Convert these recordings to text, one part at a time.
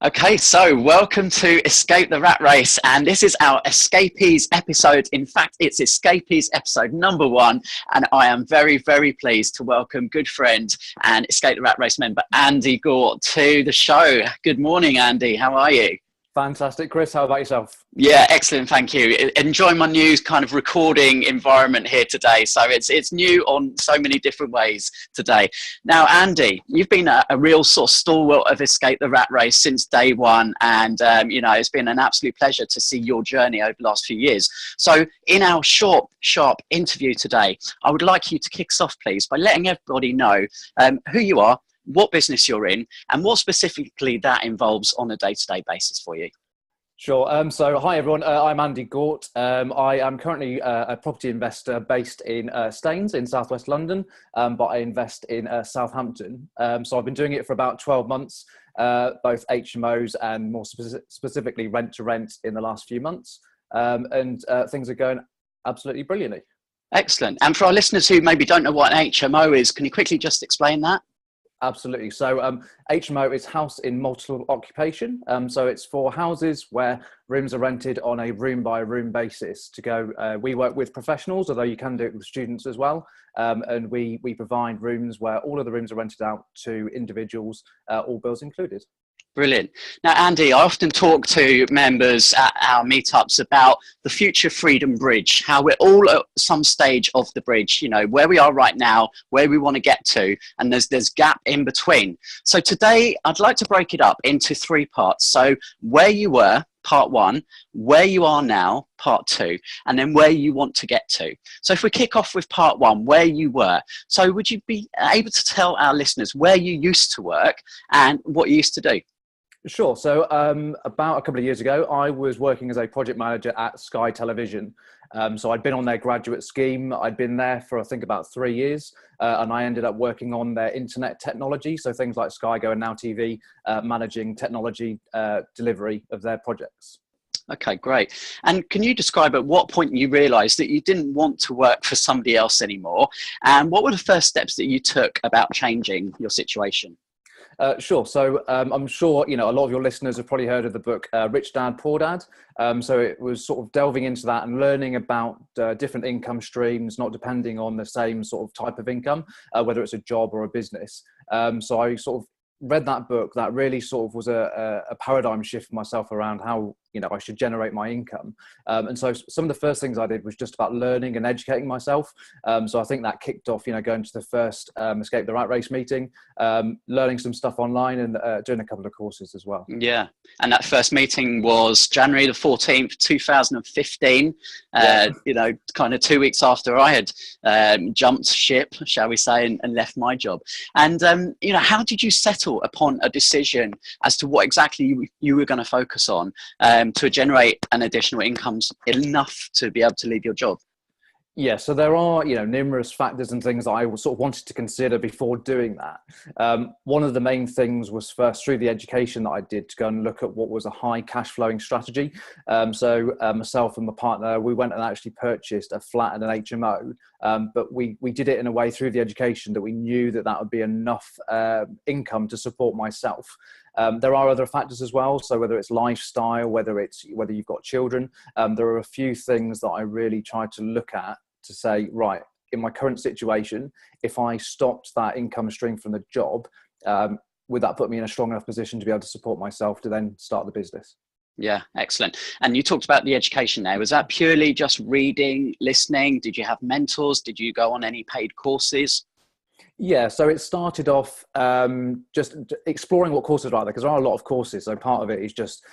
Okay, so welcome to Escape the Rat Race, and this is our Escapees episode. In fact, it's Escapees episode number 1, and I am very, very pleased to welcome good friend and Escape the Rat Race member Andy Gaught to the show. Good morning, Andy. How are you? Fantastic, Chris. How about yourself? Yeah, excellent. Thank you. Enjoy my new kind of recording environment here today. So it's new on so many different ways today. Now, Andy, you've been a real sort of stalwart of Escape the Rat Race since day one. And, it's been an absolute pleasure to see your journey over the last few years. So in our short, sharp interview today, I would like you to kick us off, please, by letting everybody know who you are, what business you're in, and what specifically that involves on a day-to-day basis for you. Sure. So hi, everyone. I'm Andy Gaught. I am currently a property investor based in Staines in southwest London, but I invest in Southampton. So I've been doing it for about 12 months, both HMOs and more specifically rent-to-rent in the last few months. And things are going absolutely brilliantly. Excellent. And for our listeners who maybe don't know what an HMO is, can you quickly just explain that? Absolutely. So HMO is house in multiple occupation. So it's for houses where rooms are rented on a room by room basis to go. We work with professionals, although you can do it with students as well. And we provide rooms where all of the rooms are rented out to individuals, all bills included. Brilliant. Now, Andy, I often talk to members at our meetups about the future Freedom Bridge, how we're all at some stage of the bridge, you know, where we are right now, where we want to get to, and there's gap in between. So today, I'd like to break it up into 3 parts. So where you were, part 1, where you are now, part 2, and then where you want to get to. So if we kick off with part 1, where you were. So would you be able to tell our listeners where you used to work and what you used to do? Sure. So about a couple of years ago, I was working as a project manager at Sky Television. So I'd been on their graduate scheme. I'd been there for, I think, about 3 years. And I ended up working on their internet technology. So things like Sky Go and Now TV, managing technology delivery of their projects. Okay, great. And can you describe at what point you realised that you didn't want to work for somebody else anymore? And what were the first steps that you took about changing your situation? Sure. So I'm sure, a lot of your listeners have probably heard of the book Rich Dad, Poor Dad. So it was sort of delving into that and learning about different income streams, not depending on the same sort of type of income, whether it's a job or a business. So I sort of read that book. That really sort of was a paradigm shift for myself around how I should generate my income. And so some of the first things I did was just about learning and educating myself. So I think that kicked off, going to the first Escape the Rat Race meeting, learning some stuff online and doing a couple of courses as well. Yeah. And that first meeting was January the 14th, 2015, kind of 2 weeks after I had jumped ship, shall we say, and left my job. And, how did you settle upon a decision as to what exactly you were going to focus on? To generate an additional income enough to be able to leave your job? Yeah, so there are, numerous factors and things that I sort of wanted to consider before doing that. One of the main things was first through the education that I did to go and look at what was a high cash flowing strategy. So myself and my partner, we went and actually purchased a flat and an HMO, but we did it in a way through the education that we knew that would be enough income to support myself. There are other factors as well. So whether it's lifestyle, whether you've got children, there are a few things that I really tried to look at to say, right, in my current situation, if I stopped that income stream from the job, would that put me in a strong enough position to be able to support myself to then start the business? Yeah, excellent. And you talked about the education there. Was that purely just reading, listening? Did you have mentors? Did you go on any paid courses? Yeah, so it started off just exploring what courses are out there, because there are a lot of courses. So part of it is just,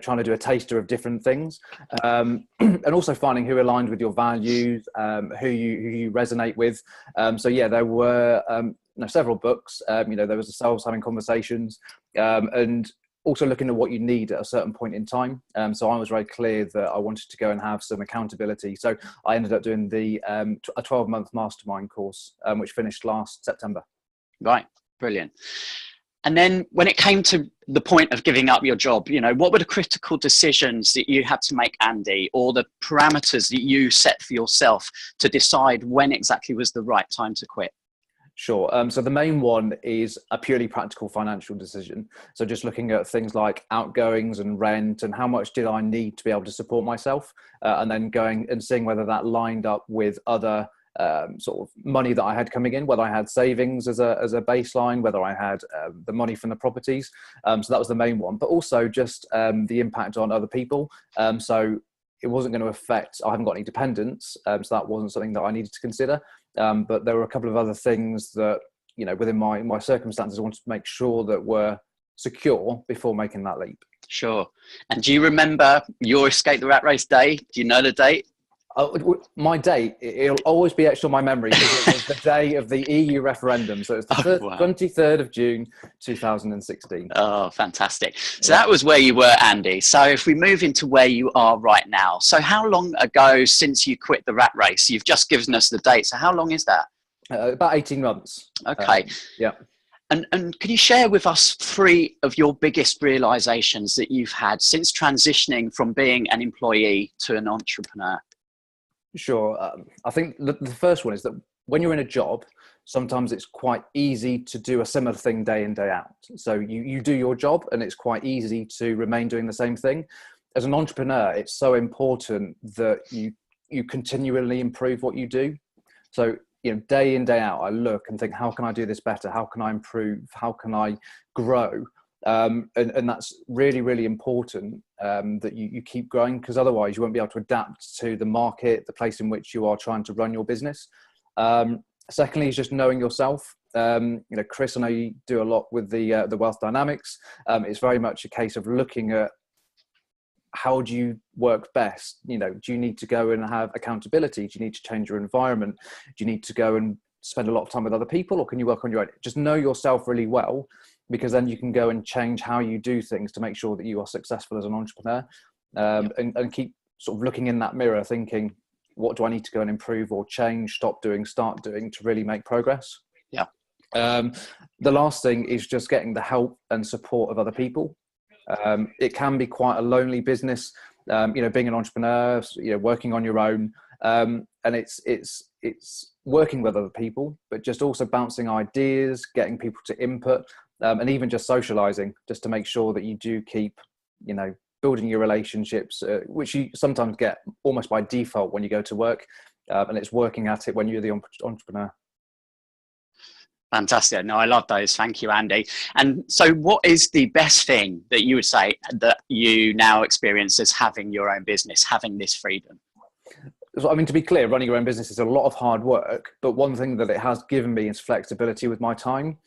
trying to do a taster of different things, and also finding who aligned with your values, who you resonate with. So yeah, there were several books. There was the Selves Having Conversations, and also looking at what you need at a certain point in time. So I was very clear that I wanted to go and have some accountability. So I ended up doing a 12-month mastermind course, which finished last September. Right, brilliant. And then when it came to the point of giving up your job, what were the critical decisions that you had to make, Andy, or the parameters that you set for yourself to decide when exactly was the right time to quit? Sure. So the main one is a purely practical financial decision. So just looking at things like outgoings and rent and how much did I need to be able to support myself, and then going and seeing whether that lined up with other sort of money that I had coming in, whether I had savings as a baseline, whether I had the money from the properties. So that was the main one, but also just the impact on other people. So it wasn't going to affect, I haven't got any dependents, so that wasn't something that I needed to consider. But there were a couple of other things that, you know, within my circumstances, I wanted to make sure that were secure before making that leap. Sure. And do you remember your Escape the Rat Race day? Do you know the date? My date, it'll always be etched on my memory because it was the day of the EU referendum. So it's the 23rd of June, 2016. Oh, fantastic. So that was where you were, Andy. So if we move into where you are right now. So how long ago since you quit the rat race? You've just given us the date. So how long is that? About 18 months. Okay. Yeah. And can you share with us 3 of your biggest realizations that you've had since transitioning from being an employee to an entrepreneur? Sure. I think the first one is that when you're in a job, sometimes it's quite easy to do a similar thing day in, day out. So you do your job and it's quite easy to remain doing the same thing. As an entrepreneur, it's so important that you continually improve what you do. So, you know, day in, day out, I look and think, how can I do this better? How can I improve? How can I grow? And that's really, really important that you keep growing, because otherwise you won't be able to adapt to the market, the place in which you are trying to run your business. Secondly, is just knowing yourself. You know, Chris, I know you do a lot with the wealth dynamics. It's very much a case of looking at how do you work best? You know, do you need to go and have accountability? Do you need to change your environment? Do you need to go and spend a lot of time with other people, or can you work on your own? Just know yourself really well, because then you can go and change how you do things to make sure that you are successful as an entrepreneur. And keep sort of looking in that mirror thinking, what do I need to go and improve or change, stop doing, start doing to really make progress? Yeah. The last thing is just getting the help and support of other people. It can be quite a lonely business, you know, being an entrepreneur, you know, working on your own. And it's working with other people, but just also bouncing ideas, getting people to input, and even just socializing, just to make sure that you do keep, you know, building your relationships, which you sometimes get almost by default when you go to work, and it's working at it when you're the entrepreneur. Fantastic. No, I love those. Thank you, Andy. And so what is the best thing that you would say that you now experience as having your own business, having this freedom? So, I mean, to be clear, running your own business is a lot of hard work, but one thing that it has given me is flexibility with my time.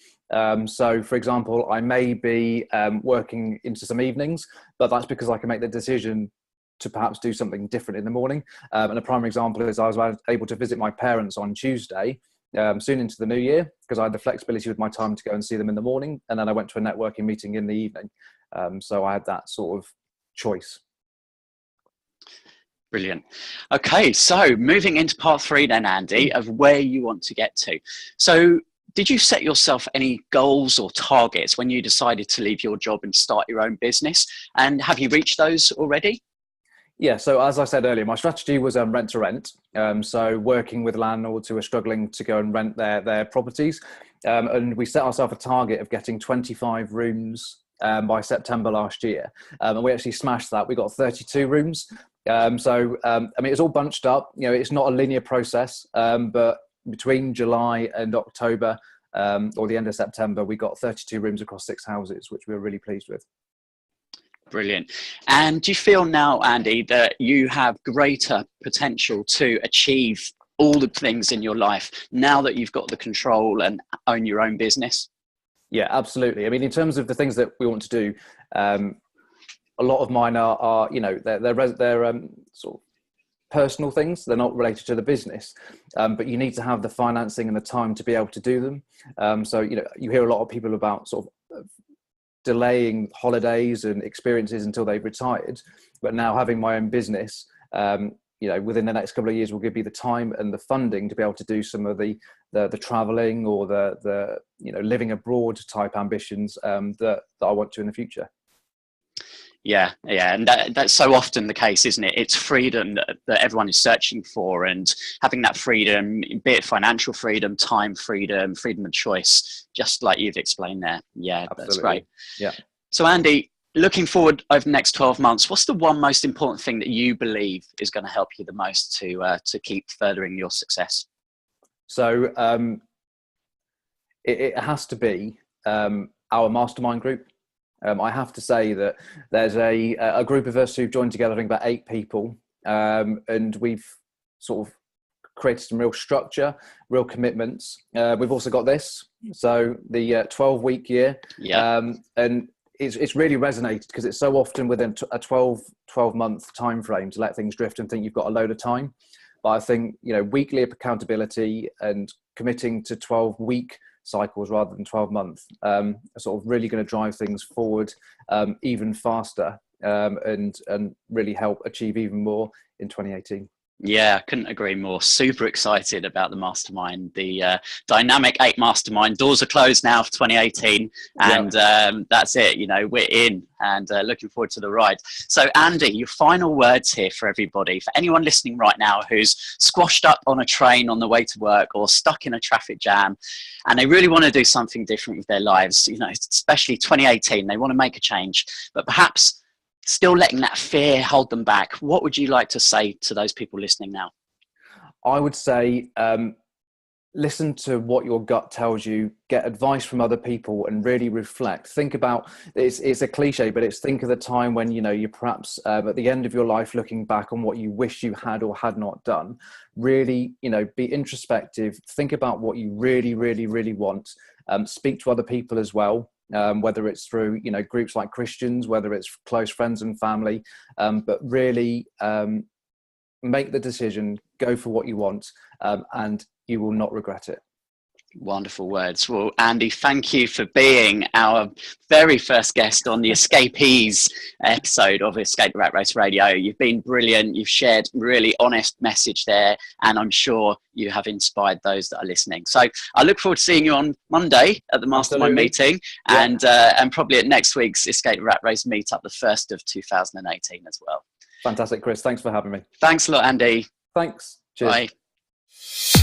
So, for example, I may be working into some evenings, but that's because I can make the decision to perhaps do something different in the morning. And a prime example is I was able to visit my parents on Tuesday, soon into the new year, because I had the flexibility with my time to go and see them in the morning, and then I went to a networking meeting in the evening. So I had that sort of choice. Brilliant. Okay, so moving into part 3 then, Andy, of where you want to get to. So did you set yourself any goals or targets when you decided to leave your job and start your own business? And have you reached those already? Yeah, so as I said earlier, my strategy was rent to rent. So working with landlords who are struggling to go and rent their properties. And we set ourselves a target of getting 25 rooms by September last year. And we actually smashed that. We got 32 rooms. I mean, it's all bunched up. You know, it's not a linear process, but between July and October, or the end of September, we got 32 rooms across 6 houses, which we were really pleased with. Brilliant. And do you feel now, Andy, that you have greater potential to achieve all the things in your life now that you've got the control and own your own business? Yeah, absolutely. I mean, in terms of the things that we want to do, a lot of mine are you know, they're sort of personal things. They're not related to the business, but you need to have the financing and the time to be able to do them. So, you know, you hear a lot of people about sort of delaying holidays and experiences until they've retired, but now having my own business, you know, within the next couple of years will give me the time and the funding to be able to do some of the traveling or the you know, living abroad type ambitions that I want to in the future. Yeah, yeah, and that's so often the case, isn't it? It's freedom that everyone is searching for, and having that freedom, be it financial freedom, time freedom, freedom of choice, just like you've explained there. Yeah, Absolutely. that's great. Yeah. So Andy, looking forward over the next 12 months, what's the one most important thing that you believe is going to help you the most to keep furthering your success? So it has to be our mastermind group. I have to say that there's a group of us who've joined together, I think about 8 people, and we've sort of created some real structure, real commitments. We've also got this, so the 12-week year, and it's really resonated because it's so often within a 12-month time frame to let things drift and think you've got a load of time. But I think, weekly accountability and committing to 12-week cycles rather than 12 months are sort of really going to drive things forward even faster and really help achieve even more in 2018. Yeah, I couldn't agree more. Super excited about the mastermind, the Dynamic 8 mastermind. Doors are closed now for 2018, and that's it. We're in, and looking forward to the ride. So Andy, your final words here for everybody, for anyone listening right now who's squashed up on a train on the way to work or stuck in a traffic jam, and they really want to do something different with their lives, especially 2018, they want to make a change, but perhaps still letting that fear hold them back. What would you like to say to those people listening now? I would say listen to what your gut tells you, get advice from other people, and really reflect. Think about, it's a cliche, but think of the time when you're perhaps at the end of your life looking back on what you wish you had or had not done. Really, be introspective. Think about what you really, really, really want. Speak to other people as well. Whether it's through groups like Christians, whether it's close friends and family, but really make the decision, go for what you want, and you will not regret it. Wonderful words. Well, Andy, thank you for being our very first guest on the Escapees episode of Escape the Rat Race Radio. You've been brilliant. You've shared really honest message there, and I'm sure you have inspired those that are listening. So I look forward to seeing you on Monday at the Mastermind meeting, and probably at next week's Escape the Rat Race meetup, the 1st of 2018 as well. Fantastic, Chris. Thanks for having me. Thanks a lot, Andy. Thanks. Cheers. Bye.